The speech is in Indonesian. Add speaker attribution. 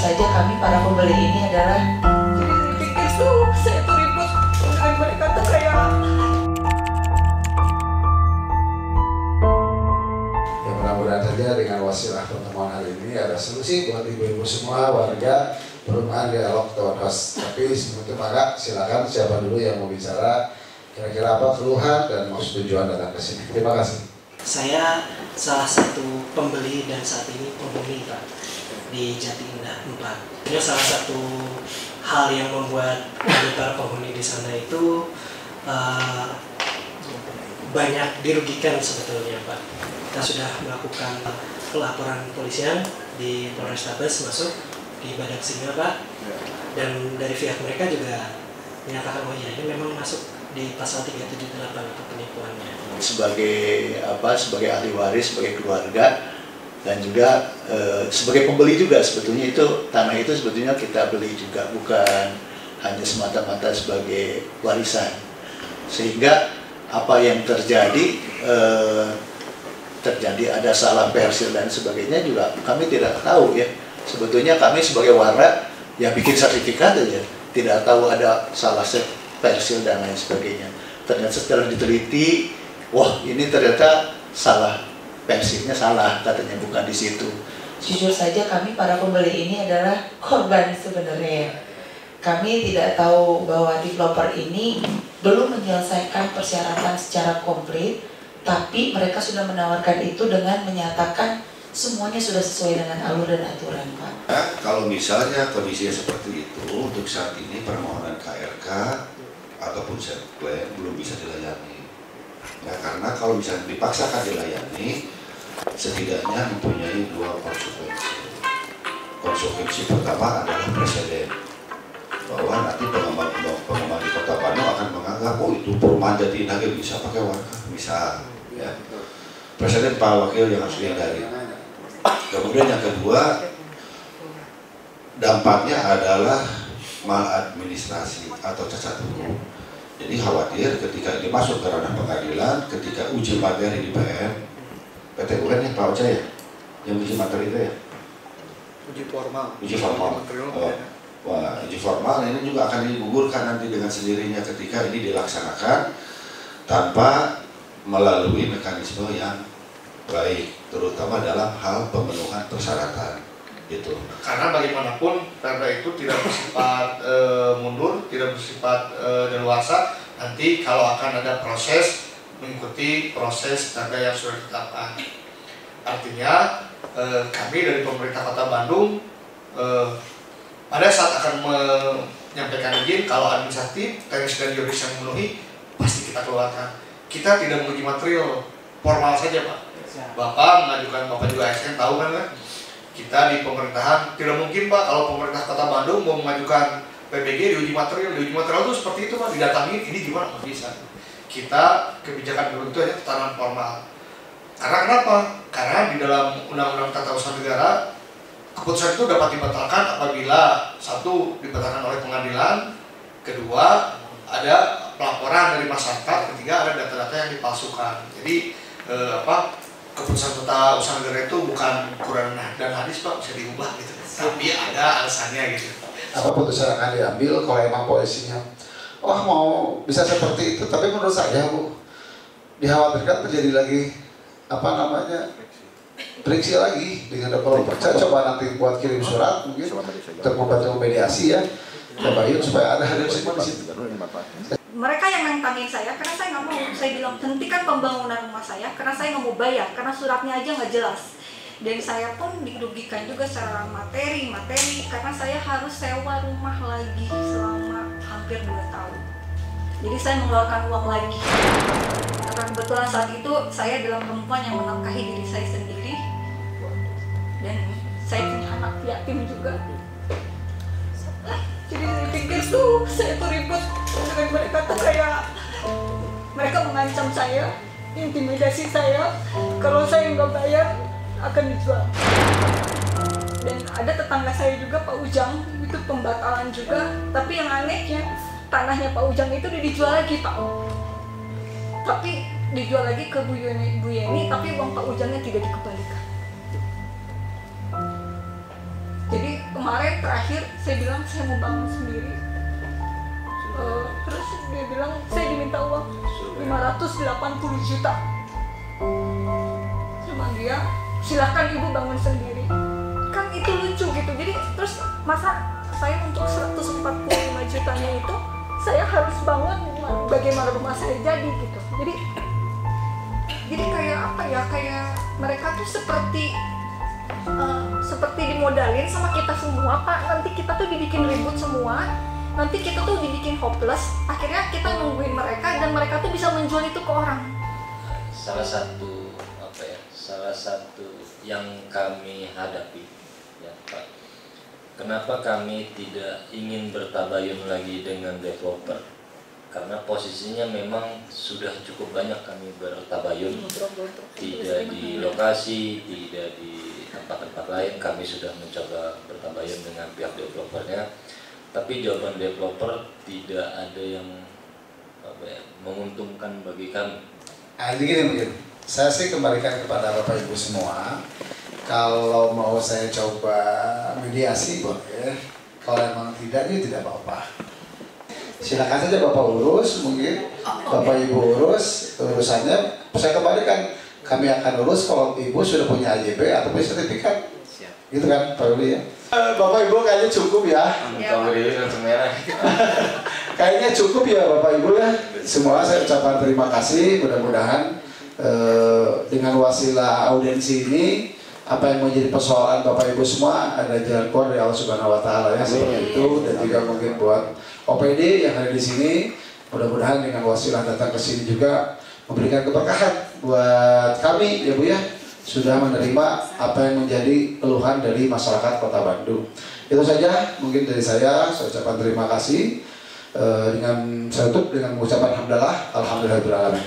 Speaker 1: saja kami para pembeli ini adalah,
Speaker 2: jadi saya pikir saya tuh ribut dengan mereka tuh kayak
Speaker 3: ya, mudah-mudahan saja dengan wasilah pertemuan hari ini ada solusi buat ibu-ibu semua warga perumahan Dialog Tawon House. Tapi sebelum Pak, silakan siapa dulu yang mau bicara, kira-kira apa keluhan dan maksud tujuan datang ke sini. Terima kasih.
Speaker 4: Saya salah satu pembeli dan saat ini penghuni Pak di Jati Indah 4. Ini salah satu hal yang membuat para penghuni di sana itu banyak dirugikan sebetulnya Pak. Kita sudah melakukan pelaporan polisian di Polrestabes masuk di Badak Singa Pak, dan dari pihak mereka juga menyatakan oh ya ini memang masuk di pasal 378 untuk penipuannya.
Speaker 5: Sebagai ahli waris, sebagai keluarga, dan juga sebagai pembeli juga sebetulnya itu tanah itu sebetulnya kita beli juga, bukan hanya semata-mata sebagai warisan. Sehingga apa yang terjadi ada salah persil dan sebagainya juga kami tidak tahu ya. Sebetulnya kami sebagai warga ya bikin sertifikat aja, tidak tahu ada salah persil dan lain sebagainya. Ternyata setelah diteliti, wah ini ternyata salah, persilnya salah katanya, bukan di situ.
Speaker 1: jujur saja kami para pembeli ini adalah korban sebenarnya. Kami tidak tahu bahwa developer ini belum menyelesaikan persyaratan secara komplit, tapi mereka sudah menawarkan itu dengan menyatakan semuanya sudah sesuai dengan alur dan aturan, Pak.
Speaker 6: Kalau misalnya kondisinya seperti itu, untuk saat ini permohonan KRK ataupun set plan belum bisa dilayani. Ya, karena kalau misalnya dipaksakan dilayani, setidaknya mempunyai dua konsekuensi. Konsekuensi pertama adalah presiden, bahwa nanti pengembang di Kota Bandung akan menganggap oh itu perumahan Jati Indah bisa pakai warga, bisa. Ya. Presiden Pak Wakil yang harus dihindari. Kemudian yang kedua, dampaknya adalah maladministrasi atau cacat hukum. Jadi khawatir ketika ini masuk ke ranah pengadilan, ketika uji materi di PM, PT UN ya Pak Ocha ya, yang uji materi itu ya?
Speaker 2: uji formal.
Speaker 6: Uji formal. Wah, uji formal ini juga akan digugurkan nanti dengan sendirinya ketika ini dilaksanakan tanpa melalui mekanisme yang baik, terutama dalam hal pemenuhan persyaratan. Gitu.
Speaker 7: Karena bagaimanapun perda itu tidak bersifat mundur, tidak bersifat daluarsa. Nanti kalau akan ada proses mengikuti proses perda yang sudah ditetapkan. Artinya kami dari pemerintah Kota Bandung pada saat akan menyampaikan izin, kalau administratif, teknis dan yuridis yang memenuhi pasti kita keluarkan. Kita tidak menguji material, formal saja Pak. Bapak mengajukan, Bapak juga ASN tahu kan? Kita di pemerintahan tidak mungkin Pak kalau pemerintah Kota Bandung mau mengajukan PBG di uji material itu seperti itu Pak, didatangi ini gimana, nggak bisa. Kita kebijakan dulu itu hanya tatanan formal. Karena kenapa? Karena di dalam Undang-Undang Tata Usaha Negara keputusan itu dapat dibatalkan apabila satu dibatalkan oleh pengadilan, kedua ada pelaporan dari masyarakat, ketiga ada data-data yang dipalsukan. Jadi keputusan Tata Usaha Negara itu bukan Quran dan hadis Pak, bisa diubah gitu. Tapi ada alasannya gitu.
Speaker 3: Apa putusan akan diambil kalau emang polisinya mau bisa seperti itu, tapi menurut saya Bu, dikhawatirkan terjadi lagi friksi lagi dengan developer. Saya coba nanti buat kirim surat mungkin untuk membantu mediasi ya, Pak Yun, supaya ada hadir semua di situ.
Speaker 2: Mereka yang nantangin saya karena saya nggak mau. Saya bilang hentikan pembangunan rumah saya karena saya nggak mau bayar, karena suratnya aja nggak jelas. Dan saya pun dirugikan juga secara materi karena saya harus sewa rumah lagi selama hampir 2 tahun. Jadi saya mengeluarkan uang lagi. Karena kebetulan saat itu saya adalah perempuan yang menafkahi diri saya sendiri, dan saya punya anak yatim juga. Jadi saya pikir saya tuh ribut dengan mereka tuh kayak mereka mengancam saya, intimidasi saya, kalau saya nggak bayar akan dijual. Dan ada tetangga saya juga Pak Ujang, itu pembatalan juga. Tapi yang anehnya tanahnya Pak Ujang itu dijual lagi Pak. Tapi dijual lagi ke Bu Yeni, tapi uang Pak Ujangnya tidak dikembalikan. Jadi kemarin terakhir saya bilang saya mau bangun sendiri. Terus dia bilang saya diminta uang 580 juta. Cuma dia, silakan ibu bangun sendiri. Kan itu lucu gitu. Jadi terus masa saya untuk 145 jutanya itu saya harus bangun, bagaimana rumah saya jadi gitu. Jadi kayak apa ya, kayak mereka tuh seperti dimodalin sama kita semua, Pak. Nanti kita tuh dibikin ribut semua, nanti kita tuh dibikin hopeless, akhirnya kita nungguin mereka dan mereka tuh bisa menjual itu ke orang.
Speaker 8: Salah satu yang kami hadapi ya Pak, kenapa kami tidak ingin bertabayun lagi dengan developer, karena posisinya memang sudah cukup banyak kami bertabayun, tidak di lokasi, tidak di tempat-tempat lain, kami sudah mencoba bertabayun dengan pihak developernya, tapi jawaban developer tidak ada yang menguntungkan bagi kami.
Speaker 3: Jadi gini mungkin, saya sih kembalikan kepada Bapak Ibu semua, kalau mau saya coba mediasi boleh, kalau emang tidak, ya tidak apa-apa. Silakan saja Bapak urus, mungkin Bapak Ibu urus urusannya, saya kembalikan, kami akan urus kalau Ibu sudah punya AJB atau sertifikat. Gitu kan Pak Uli ya? Bapak Ibu kayaknya cukup ya. Kayaknya cukup ya Bapak Ibu ya. Semua saya ucapkan terima kasih, mudah-mudahan dengan wasilah audiensi ini apa yang menjadi persoalan Bapak Ibu semua ada jalan keluar dari Allah Subhanahu wa taala ya, seperti itu. Dan juga mungkin buat OPD yang ada di sini, mudah-mudahan dengan wasilah datang ke sini juga memberikan keberkahan buat kami ya Bu ya, sudah menerima apa yang menjadi keluhan dari masyarakat Kota Bandung. Itu saja mungkin dari saya ucapkan terima kasih, dengan saya tutup dengan mengucapkan alhamdulillah, alhamdulillahirabbil alamin.